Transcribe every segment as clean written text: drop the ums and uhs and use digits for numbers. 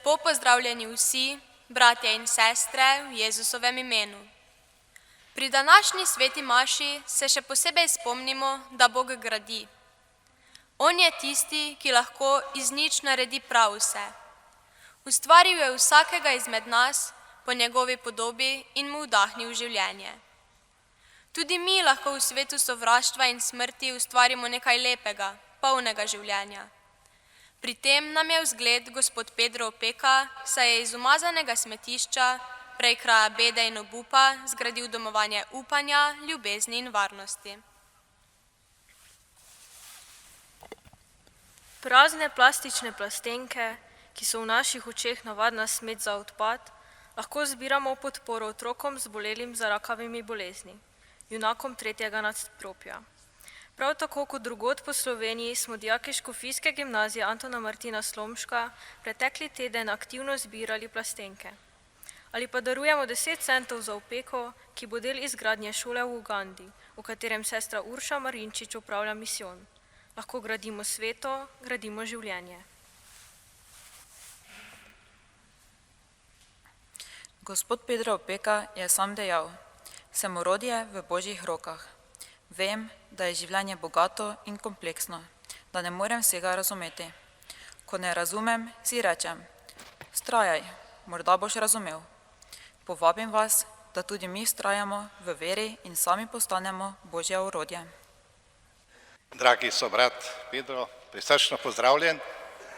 Lepo pozdravljeni vsi, bratje in sestre v Jezusovem imenu. Pri današnji sveti maši se še posebej spomnimo, da Bog gradi. On je tisti, ki lahko iz nič naredi prav vse. Ustvaril je vsakega izmed nas po njegovi podobi in mu vdahnil življenje. Tudi mi lahko v svetu sovraštva in smrti ustvarimo nekaj lepega, polnega življenja. Pri tem nam je vzgled gospod Pedro Opeka, saj je iz umazanega smetišča, prej kraja bede in obupa, zgradil domovanje upanja, ljubezni in varnosti. Prazne plastične plastenke, ki so v naših očeh navadna smet za odpad, lahko zbiramo v podporo otrokom zbolelim za rakavimi bolezni, junakom tretjega nadstropja. Prav tako kot drugod po Sloveniji smo dijaki Škofijske gimnazije Antona Martina Slomška pretekli teden aktivno zbirali plastenke. Ali pa darujemo 10 centov za opeko, ki bo del izgradnje šole v Ugandi, v katerem sestra Urša Marinčič upravlja misijon. Lahko gradimo sveto, gradimo življenje. Gospod Pedro Opeka je sam dejal: sem orodje v Božjih rokah. Vem, da je življenje bogato in kompleksno, da ne morem vsega razumeti. Ko ne razumem, si rečem: vztrajaj, morda boš razumel. Povabim vas, da tudi mi vztrajamo v veri in sami postanemo Božje orodje. Dragi sobrat Pedro, prisrčno pozdravljen.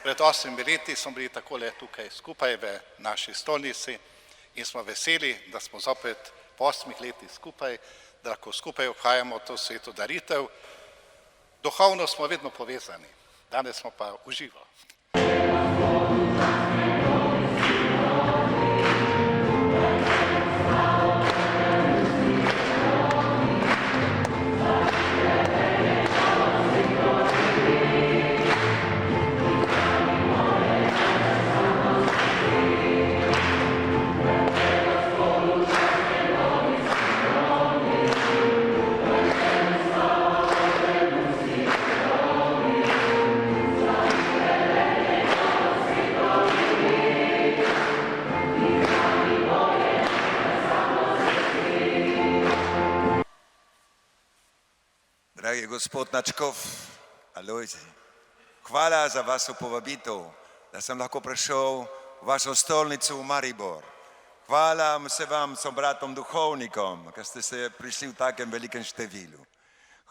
Pred 8 leti smo bili takole tukaj skupaj v naši stolnici in smo veseli, da smo zopet po 8 letih skupaj, da lahko skupaj obhajamo to sveto daritev. Duhovno smo vedno povezani, danes smo pa v živo. Dragi gospod Načkov, Alojzij, hvala za vašo povabitev, da sem lahko prišel v vašo stolnico v Maribor. Hvala se vam, sobratom duhovnikom, ker ste se prišli v takem velikem številu.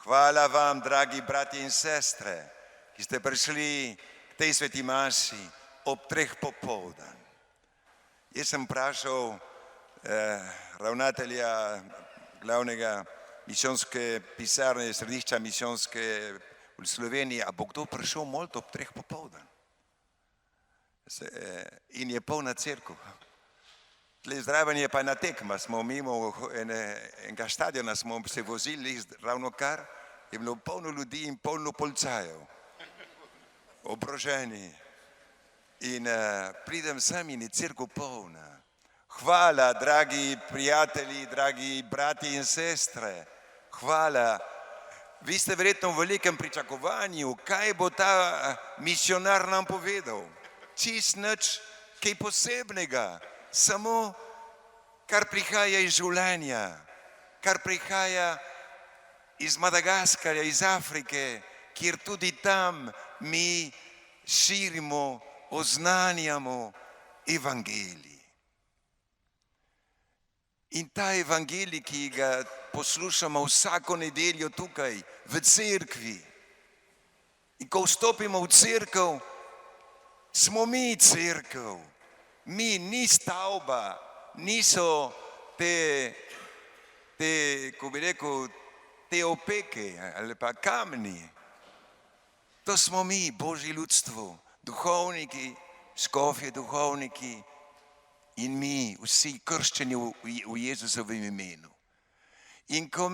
Hvala vam, dragi bratje in sestre, ki ste prišli k tej sveti maši ob 3 popoldan. Jaz sem vprašal ravnatelja glavnega misijonske pisarne, središča misijonske v Sloveniji, a bo kdo prišel moliti ob 3 popoldan? In je polna cerkev. Tle zraven je pa ena tekma, smo mimo enega stadiona, smo se vozili ravno kar, je bilo polno ljudi in polno policajev, oboroženi. In pridem sem in je cerkev polna. Hvala, dragi prijatelji, dragi brati in sestre. Hvala. Vi ste verjetno v velikem pričakovanju, kaj bo ta misionar nam povedal. Čist nič kaj posebnega, samo kar prihaja iz življenja, kar prihaja iz Madagaskarja, iz Afrike, kjer tudi tam mi širimo, oznanjamo evangelij. In ta evangelij, ki ga poslušamo vsako nedeljo tukaj v cerkvi. In ko vstopimo v cerkev, smo mi cerkev. Mi, ni stavba, niso te, ko bi rekel, te opeke ali pa kamni. To smo mi, Božje ljudstvo, duhovniki, škofje duhovniki, in mi, vsi krščeni v Jezusovem imenu. In ko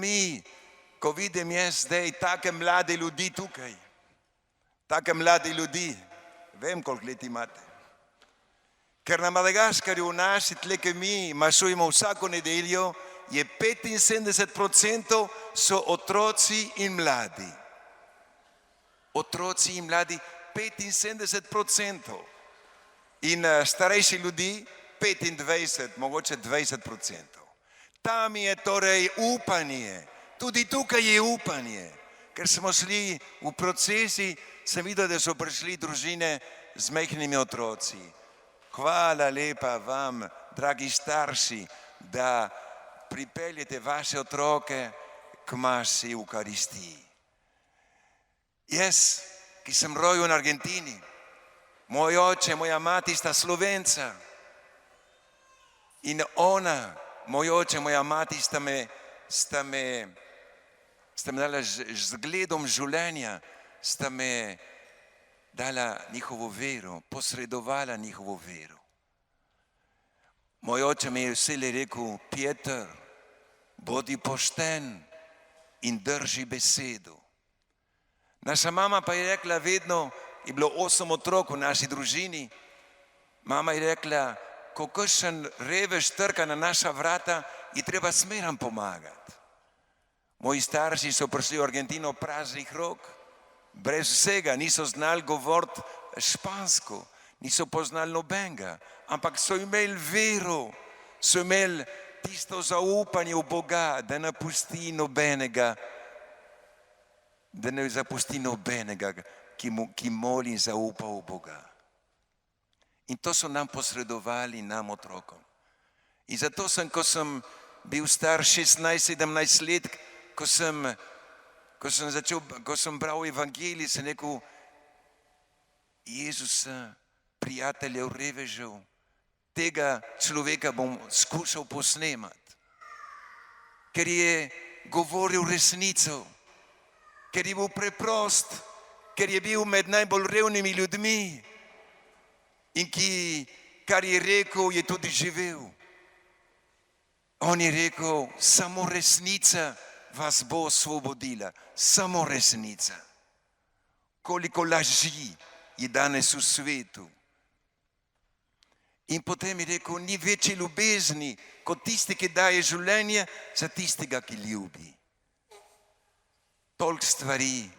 vidim jaz zdaj take mlade ljudi tukaj, take mlade ljudi, vem, koliko let imate, ker na Madagaskarju v naši tle, ki mi mašujemo vsako nedeljo, je 75% so otroci in mladi. Otroci in mladi, 75%. in starejši ljudi 25, mogoče 20%. Tam je torej upanje, tudi tukaj je upanje, ker smo šli v procesi, sem videl, da so prišli družine z majhnimi otroci. Hvala lepa vam, dragi starši, da pripeljete vaše otroke k maši Eukaristiji. Jaz, ki sem rojen v Argentini, moj oče, moja mati sta Slovenca in ona, moj oče, moja mati sta me dala z zgledom življenja, sta me dala njihovo vero, posredovala njihovo vero. Moj oče mi je vselej rekel, Peter, bodi pošten in drži besedo. Naša mama pa je rekla vedno, je bilo 8 otrok v naši družini, mama je rekla, ko kakšen revež trka na naša vrata, je treba smeram pomagati. Moji starši so prišli v Argentino praznih rok, brez vsega, niso znali govoriti špansko, niso poznali nobenega, ampak so imeli vero, so imeli tisto zaupanje v Boga, da ne pusti nobenega, ki moli in zaupa v Boga. In to so nam posredovali, nam otrokom. In zato sem, ko sem bil star 16-17 let, ko sem bral evangelij, sem rekel, Jezusa, prijateljev, revežev, tega človeka bom skušal posnemati, ker je govoril resnico, ker je bil preprost, ker je bil med najbolj revnimi ljudmi in kar je rekel, je tudi živel. On je rekel, samo resnica vas bo osvobodila, samo resnica. Koliko laži je danes v svetu. In potem je rekel, ni večje ljubezni kot tisti, ki daje življenje za tistega, ki ljubi. Toliko stvari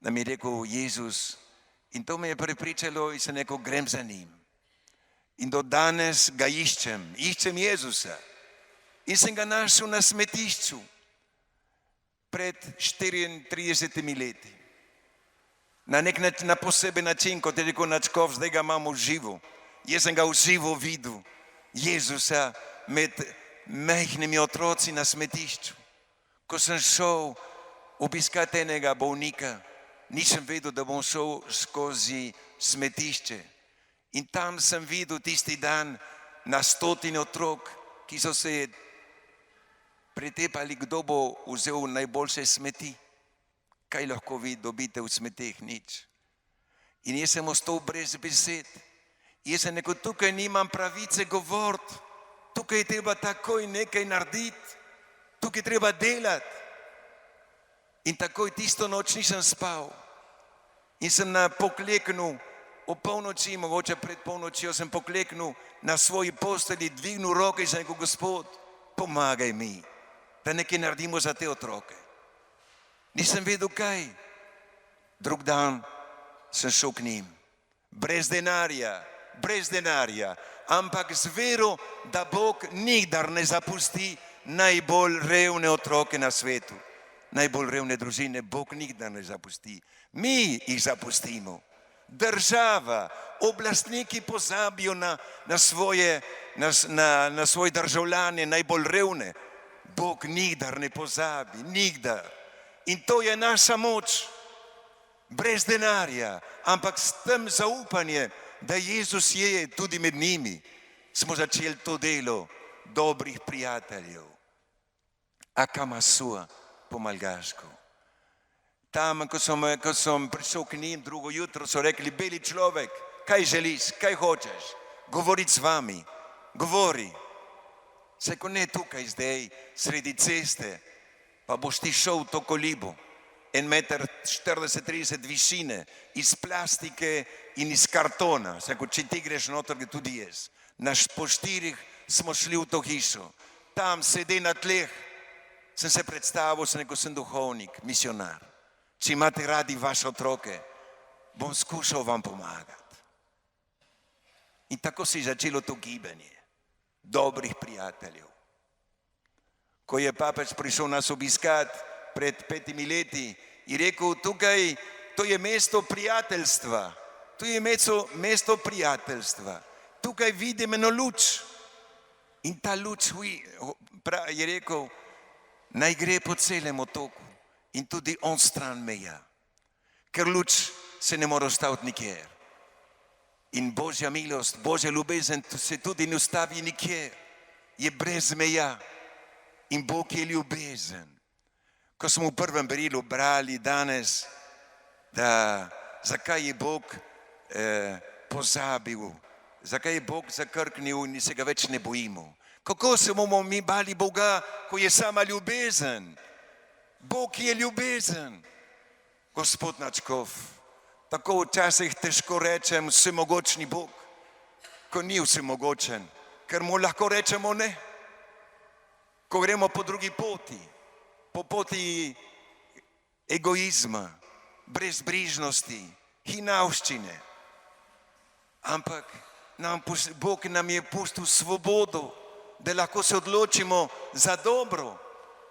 nam je rekel Jezus in to me je prepričalo in sem rekel, grem za njim. In do danes ga iščem Jezusa. In sem ga našel na smetišču pred 34 leti. Na poseben način, kot je rekel Načkov, zdaj ga imamo živo. Jaz sem ga v živo videl, Jezusa med majhnimi otroci na smetišču. Ko sem šel obiskati enega bolnika, nisem vedel, da bom šel skozi smetišče. In tam sem videl tisti dan na 100 otrok, ki so se pretepali, kdo bo vzel najboljše smeti. Kaj lahko vi dobite v smeteh? Nič. In jaz sem ostal brez besed. Jaz sem rekel, tukaj nimam pravice govoriti, tukaj je treba takoj nekaj narediti, tukaj je treba delati. In takoj tisto noč nisem spal. In sem pokleknil o polnoči, mogoče pred polnočjo sem pokleknil na svoji postelji, dvignil roke in sem rekel, Gospod, pomagaj mi, da nekaj naredimo za te otroke. Nisem vedel kaj. Drug dan sem šel k njim. Brez denarja, ampak z vero, da Bog nikdar ne zapusti najbolj revne otroke na svetu. Najbolj revne družine Bog nikdar ne zapusti. Mi jih zapustimo. Država, oblastniki pozabijo na svoje državljane, najbolj revne. Bog nikdar ne pozabi, nikdar. In to je naša moč, brez denarja, ampak s tem zaupanje, da Jezus je tudi med njimi, smo začeli to delo dobrih prijateljev. Akamasua po malgaško. Tam, ko sem prišel k njim drugo jutro, so rekli, beli človek, kaj želiš, kaj hočeš, govoriti z vami, govori. Se ko ne tukaj zdaj, sredi ceste, pa boš ti šel v to kolibo, 1,40 m višine, iz plastike in iz kartona. Se ko če ti greš noter, ga tudi jaz. Po 4 smo šli v to hišo, tam sedi na tleh, sem se predstavil, sem rekel, sem duhovnik, misionar. Če imate radi vaše otroke, bom skušal vam pomagati. In tako se je začelo to gibanje dobrih prijateljev. Ko je papež prišel nas obiskat pred 5 leti, je rekel, tukaj, to je mesto prijateljstva. To je mesto prijateljstva. Tukaj vidim eno luč. In ta luč je rekel, naj gre po celem otoku in tudi on stran meja. Ker luč se ne more ustaviti nikjer. In Božja milost, Božja ljubezen se tudi ne ustavi nikjer. Je brez meja. In Bog je ljubezen. Ko smo v prvem berilu brali danes, da zakaj je Bog pozabil, zakaj je Bog zakrknil in se ga več ne bojimo. Kako se bomo mi bali Boga, ko je sama ljubezen? Bog je ljubezen. Gospod Načkov, tako včasih težko rečem vsemogočni Bog, ko ni vsemogočen, ker mu lahko rečemo ne. Ko gremo po drugi poti, po poti egoizma, brezbrižnosti, hinavščine. Ampak Bog nam je pustil svobodo, da lahko se odločimo za dobro,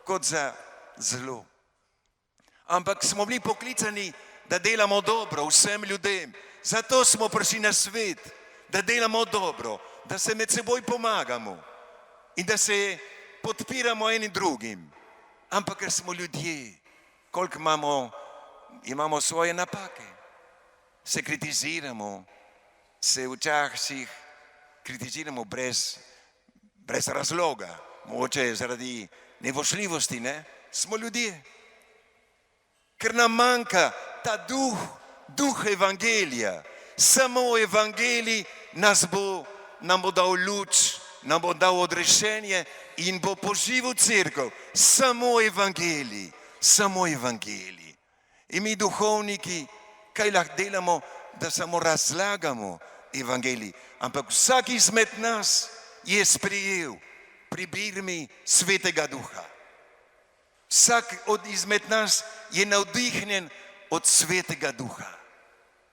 kot za zlo. Ampak smo bili poklicani, da delamo dobro vsem ljudem. Zato smo prišli na svet, da delamo dobro, da se med seboj pomagamo in da se podpiramo enim drugim. Ampak ker smo ljudje, koliko imamo svoje napake, se kritiziramo, se včasih kritiziramo brez razloga, mogoče zaradi nevošljivosti, ne? Smo ljudje. Ker nam manjka ta duh evangelija. Samo evangelij nam bo dal luč, nam bo dal odrešenje in bo poživil cerkev. Samo evangelij, samo evangelij. In mi duhovniki, kaj lahko delamo, da samo razlagamo evangelij. Ampak vsak izmed nas je sprejel pri birmi Svetega Duha. Vsak izmed nas je navdihnjen od Svetega Duha.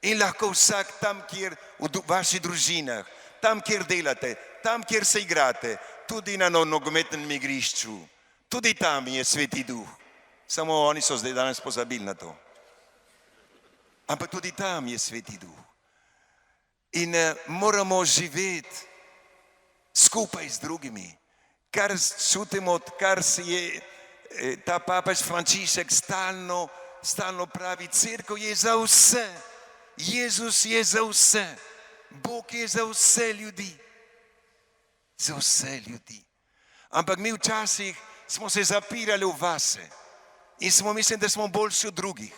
In lahko vsak tam, kjer v vaših družinah, tam, kjer delate, tam, kjer se igrate, tudi na nogometnem igrišču, tudi tam je Sveti Duh. Samo oni so zdaj danes pozabili na to. Ampak tudi tam je Sveti Duh. In moramo živeti skupaj z drugimi. Kar čutimo, kar se je ta papež Frančišek stalno pravi, cerkev je za vse. Jezus je za vse. Bog je za vse ljudi. Za vse ljudi. Ampak mi včasih smo se zapirali v vase in smo mislili, da smo boljši od drugih.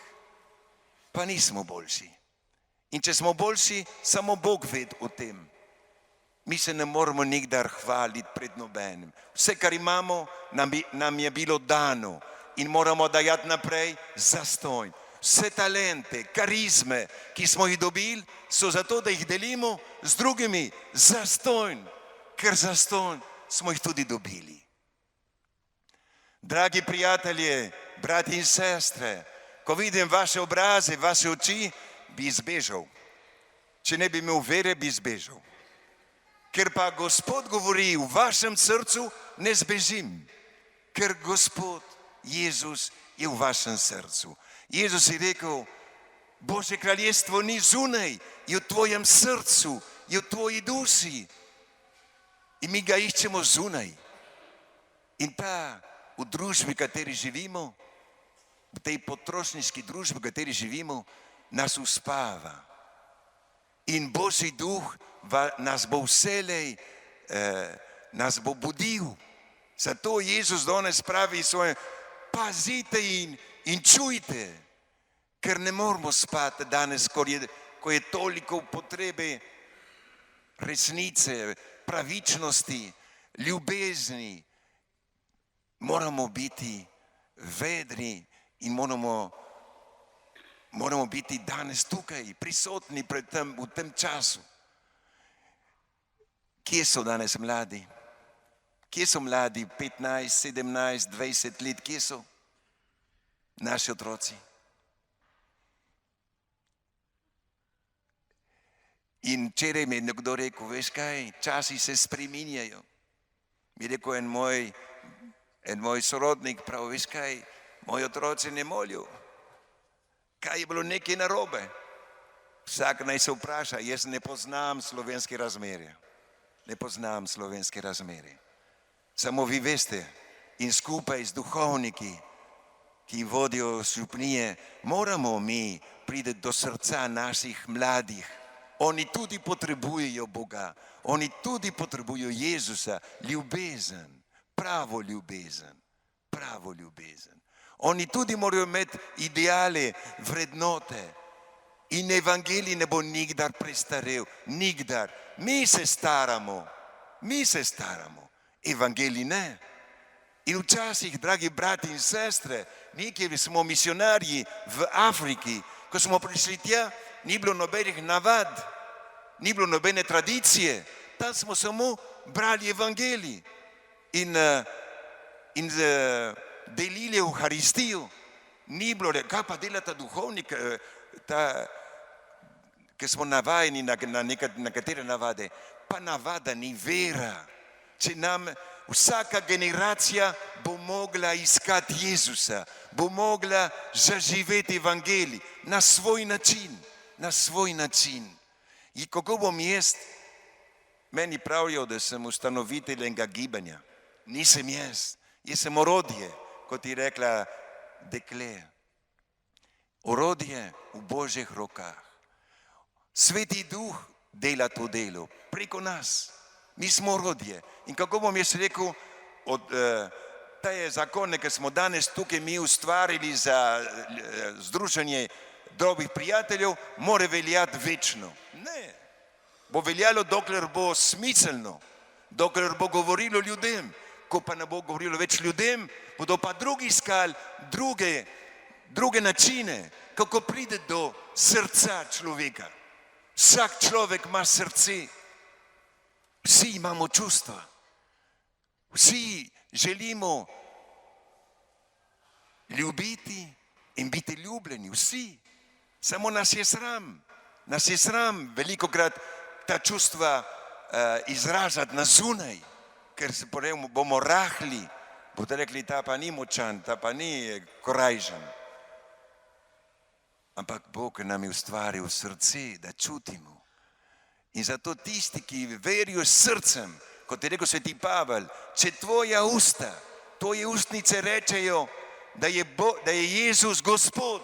Pa nismo boljši. In če smo boljši, samo Bog ved o tem. Mi se ne moramo nikdar hvaliti pred nobenim. Vse, kar imamo, nam je bilo dano in moramo dajati naprej zastonj. Vse talente, karizme, ki smo jih dobili, so zato, da jih delimo z drugimi zastonj, ker zastonj smo jih tudi dobili. Dragi prijatelji, brati in sestre, ko vidim vaše obraze, vaše oči, bi zbežal. Če ne bi imel vere, bi zbežal. Ker pa Gospod govori, v vašem srcu ne zbežim, ker Gospod Jezus je v vašem srcu. Jezus je rekel, Božje kraljestvo ni zunaj, je v tvojem srcu, je v tvoji duši. In mi ga iščemo zunaj. In ta v družbi, v kateri živimo, v tej potrošniški družbi, v kateri živimo, nas uspava. In Božji duh nas bo vselej, nas bo budil. Zato Jezus danes pravi svoje, pazite in čujte, ker ne moramo spati danes, ko je toliko potrebe resnice, pravičnosti, ljubezni. Moramo biti vedri in moramo biti danes tukaj, prisotni v tem času. Kje so danes mladi? Kje so mladi, 15, 17, 20 let, kje so naši otroci? In včeraj mi je nekdo rekel, veš kaj, časi se spreminjajo. Mi je rekel en moj sorodnik, prav, veš kaj, moji otroci ne molijo. Kaj je bilo nekaj narobe? Vsak naj se vpraša, jaz ne poznam slovenske razmerje. Ne poznam slovenske razmerje. Samo vi veste, in skupaj z duhovniki, ki vodijo župnije, moramo mi priti do srca naših mladih. Oni tudi potrebujejo Boga, oni tudi potrebujejo Jezusa, ljubezen, pravo ljubezen, pravo ljubezen. Oni tudi morajo imeti ideale, vrednote. In evangelij ne bo nikdar prestarel, nikdar. Mi se staramo, evangelij ne. In včasih, dragi brati in sestre, mi, ki smo misionarji v Afriki, ko smo prišli tja, ni bilo nobenih navad, ni bilo nobene tradicije, tam smo samo brali evangelij in delili Euharistijo. Ni bilo, kaj pa dela ta duhovnik, ki smo navajeni na nekatere navade, pa navada ni vera. Če nam vsaka generacija bo mogla iskati Jezusa, bo mogla zaživeti evangelij na svoj način. In kako bom jaz, meni pravijo, da sem ustanovitelj enega gibanja. Nisem jaz sem orodje, kot je rekla dekle. Orodje v Božjih rokah. Sveti Duh dela to delo preko nas. Mi smo orodje. In kako bom jaz rekel, te zakone, ki smo danes tukaj mi ustvarili za združenje dobrih prijateljev, mora veljati večno. Ne. Bo veljalo, dokler bo smiselno, dokler bo govorilo ljudem. Ko pa ne bo govorilo več ljudem, bodo pa drugi iskali druge načine, kako pride do srca človeka. Vsak človek ima srce. Vsi imamo čustva. Vsi želimo ljubiti in biti ljubljeni. Vsi. Samo nas je sram. Nas je sram velikokrat ta čustva izražati na zunaj, ker se bomo rahli. Bodo rekli, ta pa ni močan, ta pa ni korajžen. Ampak Bog nam je ustvaril srce, da čutimo. In zato tisti, ki verijo s srcem, kot je rekel sveti Pavel, če tvoja usta, tvoje ustnice rečejo, da je Jezus Gospod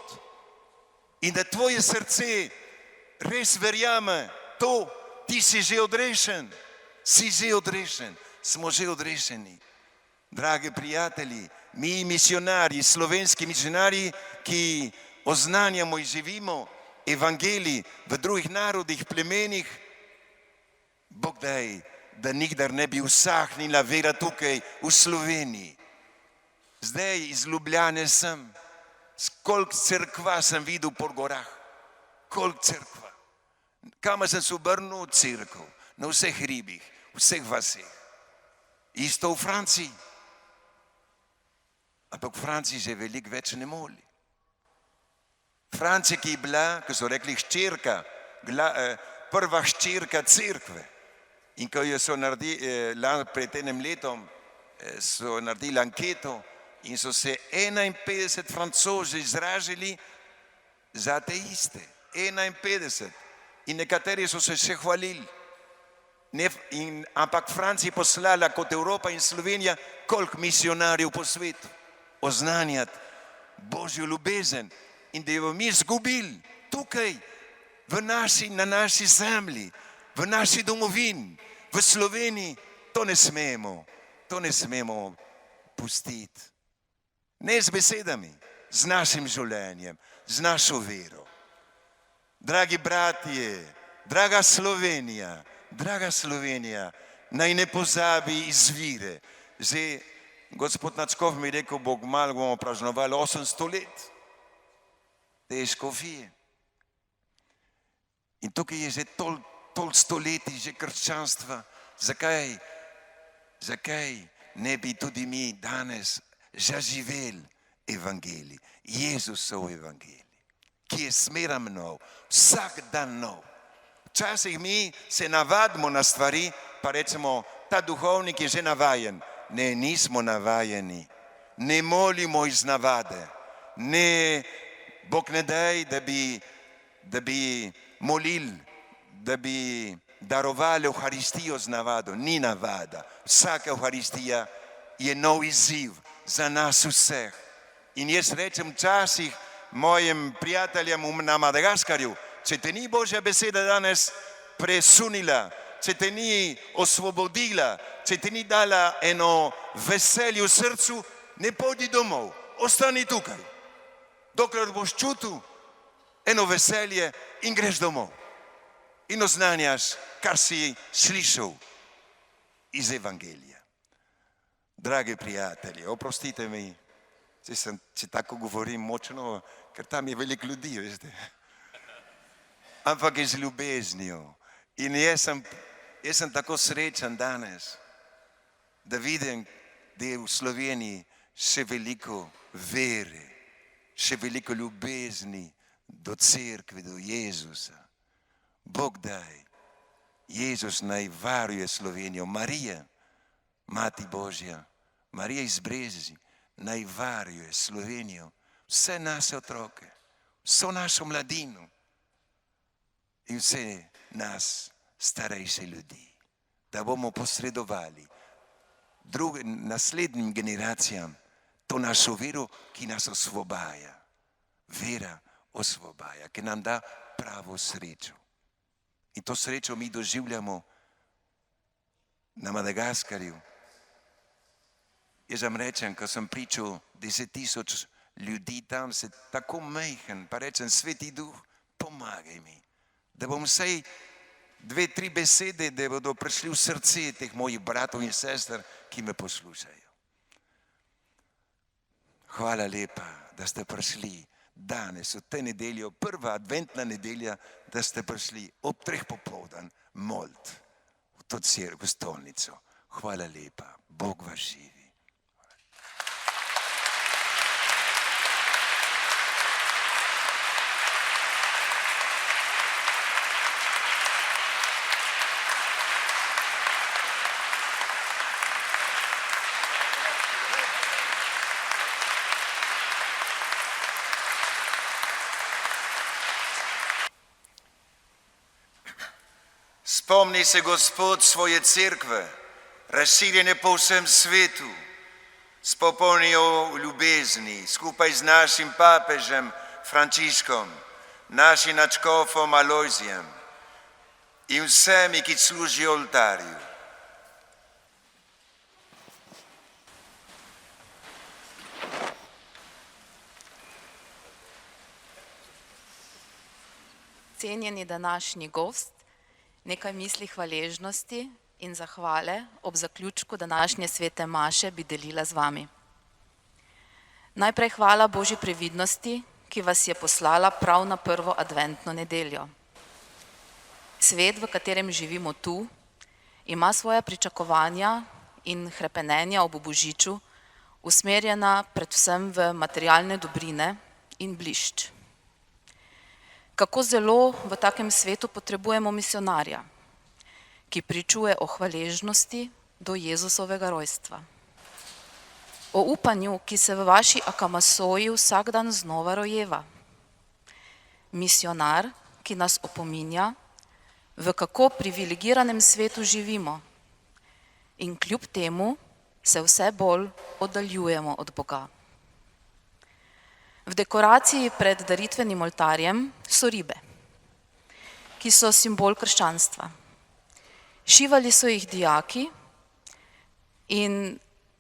in da tvoje srce res verjame to, ti si že odrešen, smo že odrešeni. Dragi prijatelji, mi misionarji, slovenski misionarji, ki oznanjamo in živimo evangelij v drugih narodih, plemenih, Bog daj, da nikdar ne bi usahnila vera tukaj v Sloveniji. Zdaj iz Ljubljane sem, koliko cerkva sem videl po gorah, koliko cerkva. Kamer sem se obrnil, cerkev, na vseh hribih, vseh vaseh. Isto v Franciji. Ampak v Franciji že veliko več ne moli. Francija, ki je bila, ko so rekli hčerka, prva hčerka cerkve. In ko jo so naredili, pred enim letom, so naredili anketo in so se 51 Francozi izražili za ateiste. 51. In nekateri so se še hvalili. Ampak Francija je poslala kot Evropa in Slovenija koliko misionarjev po svetu oznanjati Božjo ljubezen in da jo mi izgubili tukaj na naši zemlji, v naši domovini, v Sloveniji, to ne smemo pustiti. Ne z besedami, z našim življenjem, z našo vero. Dragi bratje, draga Slovenija, naj ne pozabi izvire. Zdaj, gospod Nadškof mi je rekel, malo bomo praznovali 800 let te škofije. In tukaj je že toliko stoletij že krščanstva. Zakaj ne bi tudi mi danes zaživeli evangelij, Jezusov evangelij, ki je smerno nov, vsak dan nov. Včasih mi se navadimo na stvari, pa rečemo, ta duhovnik je že navajen. Ne, nismo navajeni. Ne molimo iz navade. Ne, Bog ne daj, da bi molili, da bi darovali Euharistijo z navado. Ni navada. Vsaka Euharistija je nov izziv za nas vseh. In jaz rečem včasih mojim prijateljem na Madagaskarju, če te ni Božja beseda danes presunila, če te ni osvobodila, če te ni dala eno veselje v srcu, ne pojdi domov, ostani tukaj. Dokler boš čutil eno veselje in greš domov. In oznanjaš, kar si slišal iz Evangelija. Dragi prijatelji, oprostite mi, če tako govorim močno, ker tam je veliko ljudi, veste. Ampak je z ljubeznijo. In jaz sem tako srečen danes, da vidim, da je v Sloveniji še veliko vere, še veliko ljubezni do cerkve, do Jezusa. Bog daj, Jezus naj varuje Slovenijo. Marija, Mati Božja, Marija iz Brezij, naj varuje Slovenijo, vse naše otroke, vso našo mladino in vse nas starejše ljudi, da bomo posredovali naslednjim generacijam to našo vero, ki nas osvobaja. Vera osvobaja, ki nam da pravo srečo. In to srečo mi doživljamo na Madagaskarju. Jaz vam rečem, ko sem pričal 10,000 ljudi tam, se tako majhen, pa rečem, Sveti Duh, pomagaj mi, da bom vsaj 2-3 besede, da bodo prišli v srce teh mojih bratov in sester, ki me poslušajo. Hvala lepa, da ste prišli danes, v tej nedeljo, prva adventna nedelja, da ste prišli ob 3 popoldan molit v to cerkev, v stolnico. Hvala lepa, Bog vas živi. Spomni se, Gospod, svoje cerkve, razširjene po vsem svetu, s popolnjo ljubezni, skupaj z našim papežem Frančiškom, našim nadškofom Alojzijem in vsemi, ki služijo oltarju. Cenjeni današnji gost, nekaj misli hvaležnosti in zahvale ob zaključku današnje svete maše bi delila z vami. Najprej hvala Božji previdnosti, ki vas je poslala prav na prvo adventno nedeljo. Svet, v katerem živimo tu, ima svoja pričakovanja in hrepenenja ob božiču, usmerjena predvsem v materialne dobrine in blišč. Kako zelo v takem svetu potrebujemo misionarja, ki pričuje o hvaležnosti do Jezusovega rojstva. O upanju, ki se v vaši akamasoji vsak dan znova rojeva. Misionar, ki nas opominja, v kako privilegiranem svetu živimo in kljub temu se vse bolj oddaljujemo od Boga. V dekoraciji pred daritvenim oltarjem so ribe, ki so simbol krščanstva. Šivali so jih dijaki in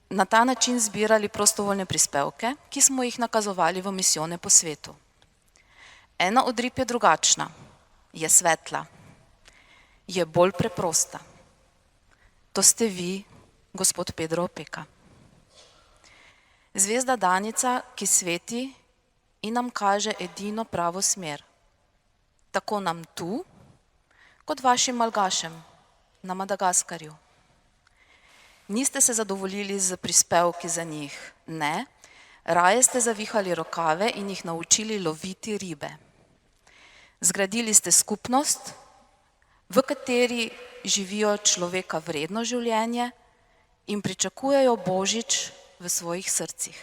na ta način zbirali prostovoljne prispevke, ki smo jih nakazovali v misijone po svetu. Ena od rib je drugačna, je svetla, je bolj preprosta. To ste vi, gospod Pedro Opeka. Zvezda danica, ki sveti in nam kaže edino pravo smer. Tako nam tu, kot vašim malgašem na Madagaskarju. Niste se zadovoljili z prispevki za njih, ne, raje ste zavihali rokave in jih naučili loviti ribe. Zgradili ste skupnost, v kateri živijo človeka vredno življenje in pričakujejo Božič v svojih srcih.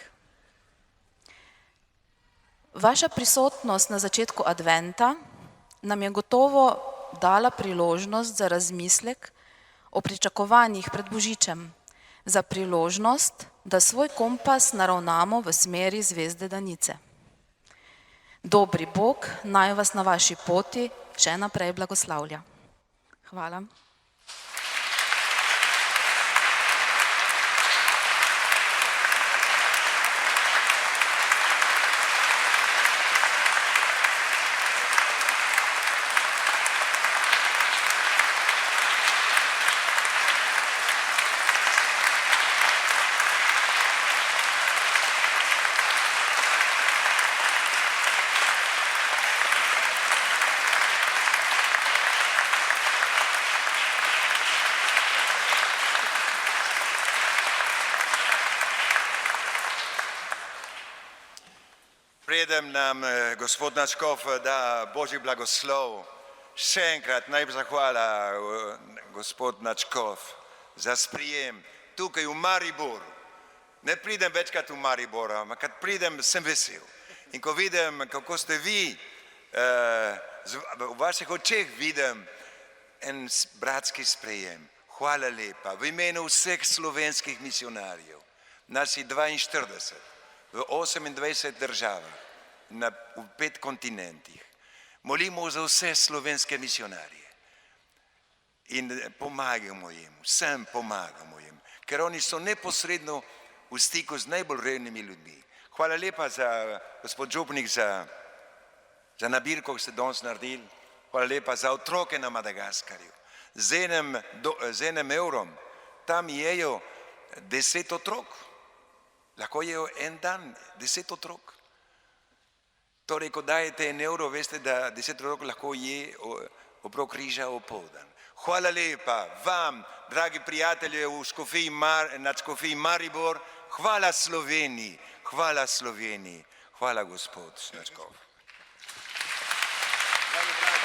Vaša prisotnost na začetku adventa nam je gotovo dala priložnost za razmislek o pričakovanjih pred Božičem, za priložnost, da svoj kompas naravnamo v smeri zvezde Danice. Dobri Bog naj vas na vaši poti še naprej blagoslavlja. Hvala. Predem nam gospod Načkov da Božji blagoslov. Še enkrat najlepša hvala, gospod Načkov, za sprijem tukaj v Mariboru. Ne pridem večkrat v Maribor, ampak kad pridem, sem vesel. In ko vidim, kako ste vi, v vaših očeh vidim en bratski sprejem. Hvala lepa. V imenu vseh slovenskih misionarjev, nas je 42, v 28 državah, v 5 kontinentih. Molimo za vse slovenske misionarje in pomagamo jim, vsem pomagamo jim, ker oni so neposredno v stiku z najbolj revnimi ljudmi. Hvala lepa za gospod župnik za nabirko, ki ste danes naredili. Hvala lepa za otroke na Madagaskarju. Z enim evrom tam jejo 10 otrok. Lahko je en dan 10 otrok. Torej, ko dajete en evro, veste, da 10 otrok lahko je okrog križa opoldan. Hvala lepa vam, dragi prijatelji v nadškofiji Maribor. Hvala Sloveniji, hvala Sloveniji, hvala gospod Načkov. Dragi